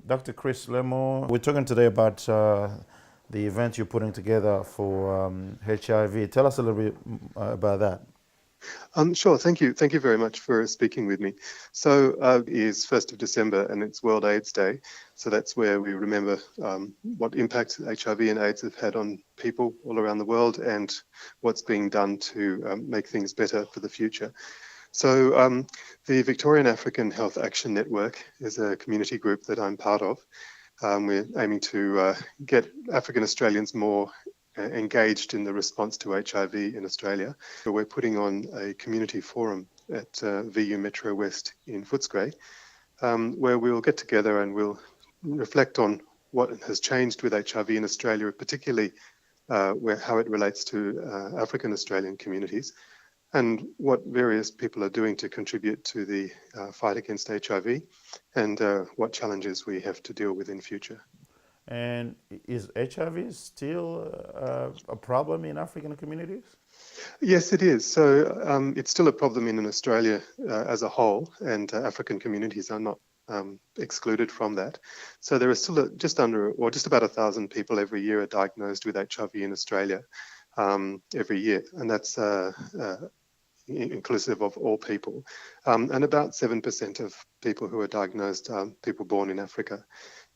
Dr. Chris Lemo, we're talking today about the event you're putting together for HIV. Tell us a little bit about that. Sure. Thank you. Thank you very much for speaking with me. So is 1st of December and it's World AIDS Day. So that's where we remember what impact HIV and AIDS have had on people all around the world and what's being done to make things better for the future. So the Victorian African Health Action Network is a community group that I'm part of. We're aiming to get African Australians more engaged in the response to HIV in Australia. So we're putting on a community forum at VU Metro West in Footscray, where we'll get together and we'll reflect on what has changed with HIV in Australia, particularly how it relates to African Australian communities, and what various people are doing to contribute to the fight against HIV, and what challenges we have to deal with in future. And is HIV still a problem in African communities? Yes, it is. So it's still a problem in Australia as a whole, and African communities are not excluded from that. So there are still just about 1,000 people every year are diagnosed with HIV in Australia every year, and that's inclusive of all people. And about 7% of people who are diagnosed are people born in Africa.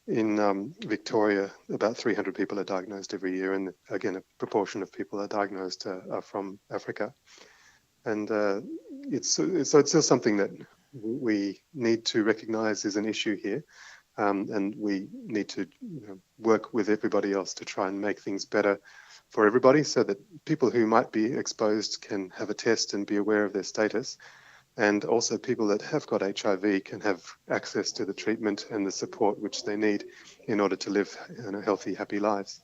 In Victoria, about 300 people are diagnosed every year, and again, a proportion of people are diagnosed are from Africa. And it's still something that we need to recognise is an issue here, and we need to work with everybody else to try and make things better for everybody, so that people who might be exposed can have a test and be aware of their status. And also people that have got HIV can have access to the treatment and the support which they need in order to live healthy, happy lives.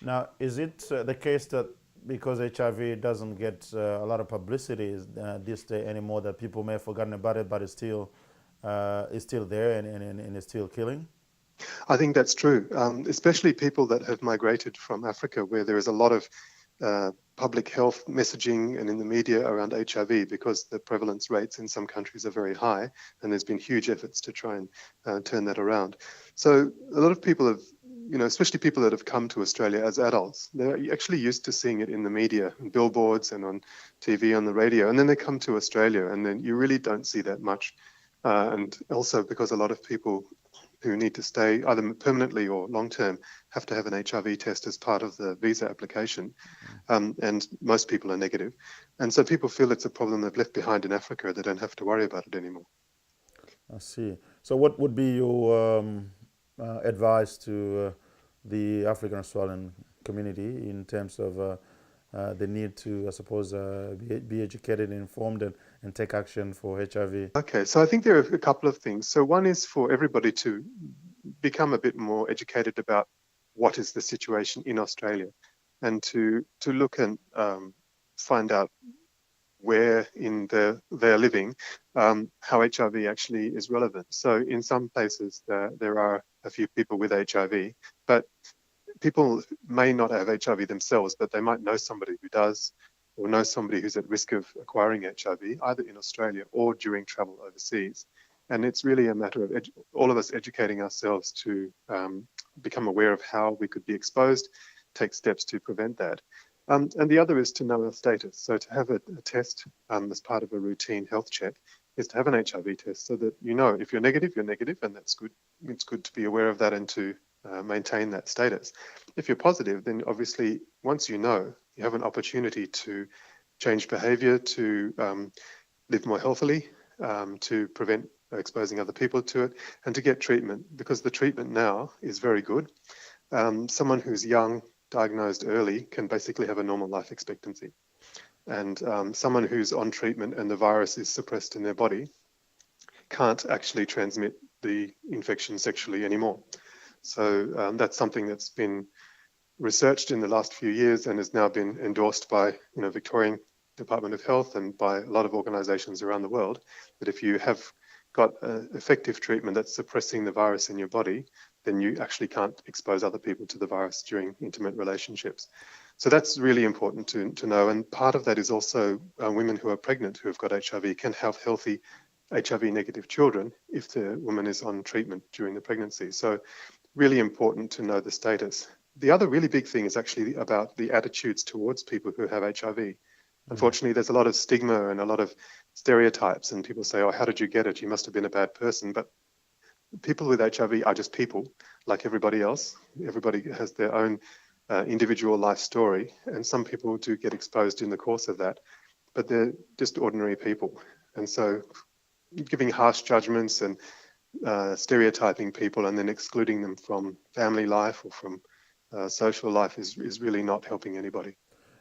Now, is it the case that because HIV doesn't get a lot of publicity this day anymore, that people may have forgotten about it, but it's still there and it's still killing? I think that's true, especially people that have migrated from Africa, where there is a lot of public health messaging and in the media around HIV, because the prevalence rates in some countries are very high, and there's been huge efforts to try and turn that around. So a lot of people have, especially people that have come to Australia as adults, they're actually used to seeing it in the media, and billboards and on TV, on the radio, and then they come to Australia and then you really don't see that much. And also because a lot of people who need to stay either permanently or long-term have to have an HIV test as part of the visa application, and most people are negative. And so people feel it's a problem they've left behind in Africa. They don't have to worry about it anymore. I see. So what would be your advice to the African Australian community in terms of the need to, I suppose, be educated and informed and take action for HIV? Okay, so I think there are a couple of things. So one is for everybody to become a bit more educated about what is the situation in Australia, and to look and find out where in they're living, how HIV actually is relevant. So in some places there are a few people with HIV, but people may not have HIV themselves, but they might know somebody who does, or know somebody who's at risk of acquiring HIV, either in Australia or during travel overseas. And it's really a matter of all of us educating ourselves to become aware of how we could be exposed, take steps to prevent that. And the other is to know our status. So to have a test as part of a routine health check is to have an HIV test, so that if you're negative, and that's good. It's good to be aware of that and to maintain that status. If you're positive, then obviously once you have an opportunity to change behaviour, to live more healthily, to prevent exposing other people to it, and to get treatment, because the treatment now is very good. Someone who's young, diagnosed early, can basically have a normal life expectancy. And someone who's on treatment and the virus is suppressed in their body can't actually transmit the infection sexually anymore. So that's something that's been researched in the last few years and has now been endorsed by Victorian Department of Health and by a lot of organisations around the world, that if you have got effective treatment that's suppressing the virus in your body, then you actually can't expose other people to the virus during intimate relationships. So that's really important to know. And part of that is also women who are pregnant who have got HIV can have healthy HIV negative children if the woman is on treatment during the pregnancy. So really important to know the status. The other really big thing is actually about the attitudes towards people who have HIV. Unfortunately, there's a lot of stigma and a lot of stereotypes, and people say, oh, how did you get it? You must have been a bad person. But people with HIV are just people like everybody else. Everybody has their own individual life story, and some people do get exposed in the course of that, but they're just ordinary people. And so giving harsh judgments and stereotyping people and then excluding them from family life or from social life is really not helping anybody.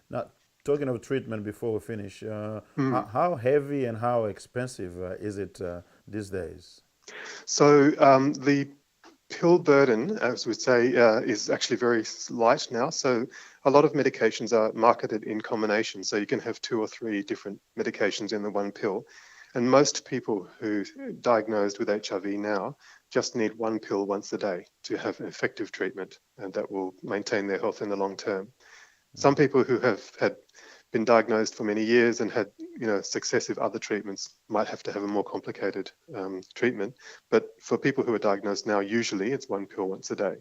Now, talking of treatment before we finish, Mm. how heavy and how expensive is it these days? So the pill burden, as we say, is actually very light now. So a lot of medications are marketed in combination. So you can have 2 or 3 different medications in the one pill. And most people who are diagnosed with HIV now just need one pill once a day to have effective treatment, and that will maintain their health in the long term. Some people who have been diagnosed for many years and had successive other treatments might have to have a more complicated treatment. But for people who are diagnosed now, usually it's one pill once a day.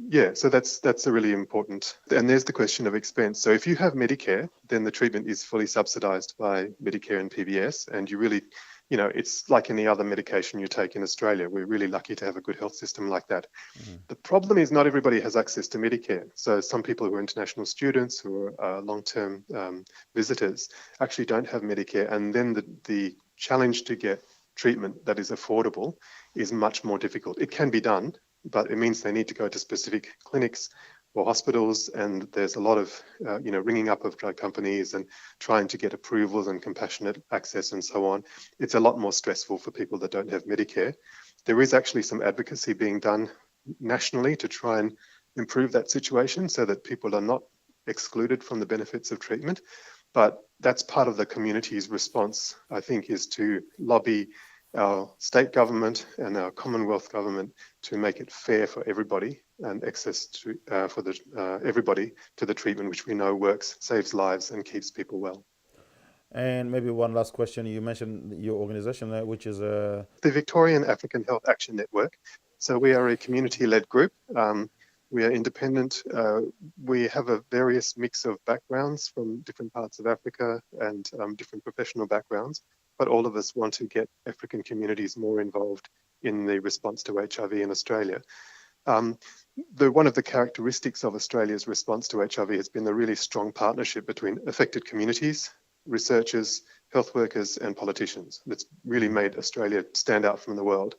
Yeah, so that's a really important. And there's the question of expense. So if you have Medicare, then the treatment is fully subsidized by Medicare and PBS, and you really, it's like any other medication you take in Australia. We're really lucky to have a good health system like that. The problem is not everybody has access to Medicare. So some people who are international students, who are long-term visitors, actually don't have Medicare. And then the challenge to get treatment that is affordable is much more difficult. It can be done, but it means they need to go to specific clinics or hospitals, and there's a lot of ringing up of drug companies and trying to get approvals and compassionate access and so on. It's a lot more stressful for people that don't have Medicare. There is actually some advocacy being done nationally to try and improve that situation so that people are not excluded from the benefits of treatment. But that's part of the community's response, I think, is to lobby our state government and our Commonwealth government to make it fair for everybody and access to everybody to the treatment, which we know works, saves lives, and keeps people well. And maybe one last question. You mentioned your organization, which is The Victorian African Health Action Network. So we are a community-led group. We are independent. We have a various mix of backgrounds from different parts of Africa and different professional backgrounds, but all of us want to get African communities more involved in the response to HIV in Australia. One of the characteristics of Australia's response to HIV has been the really strong partnership between affected communities, researchers, health workers, and politicians. That's really made Australia stand out from the world.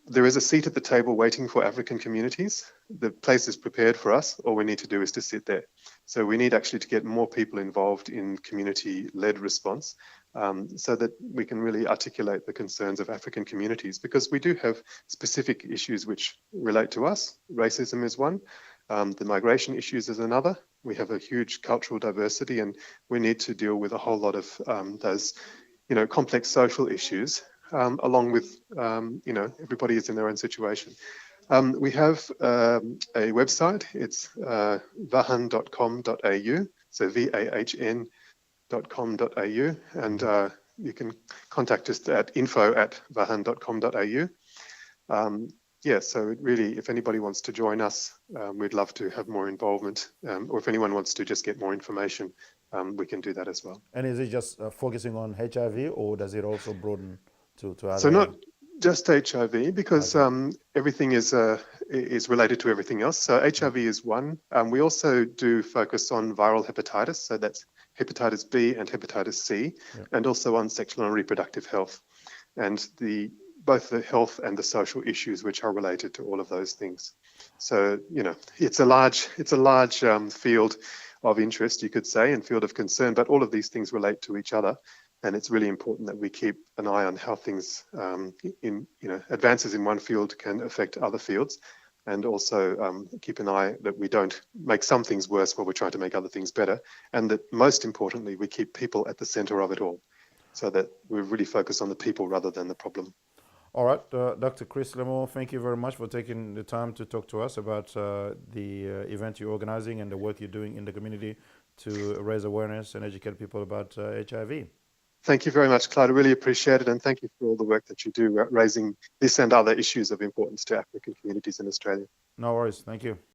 There is a seat at the table waiting for African communities. The place is prepared for us. All we need to do is to sit there. So we need actually to get more people involved in community-led response so that we can really articulate the concerns of African communities, because we do have specific issues which relate to us. Racism is one. The migration issues is another. We have a huge cultural diversity, and we need to deal with a whole lot of those, complex social issues. Along with, everybody is in their own situation. We have a website. It's vahan.com.au, so VAHN.com.au, and you can contact us at info@vahan.com.au. So really, if anybody wants to join us, we'd love to have more involvement, or if anyone wants to just get more information, we can do that as well. And is it just focusing on HIV, or does it also broaden to other? So not just HIV, because everything is related to everything else. So HIV is one. We also do focus on viral hepatitis, so that's hepatitis B and hepatitis C, and also on sexual and reproductive health, and both the health and the social issues which are related to all of those things. So it's a large field of interest, you could say, and field of concern, but all of these things relate to each other. And it's really important that we keep an eye on how things, advances in one field can affect other fields, and also keep an eye that we don't make some things worse while we're trying to make other things better, and that most importantly, we keep people at the center of it all, so that we really focus on the people rather than the problem. All right, Dr. Chris Lemore, thank you very much for taking the time to talk to us about the event you're organizing and the work you're doing in the community to raise awareness and educate people about HIV. Thank you very much, Clyde. I really appreciate it, and thank you for all the work that you do raising this and other issues of importance to African communities in Australia. No worries. Thank you.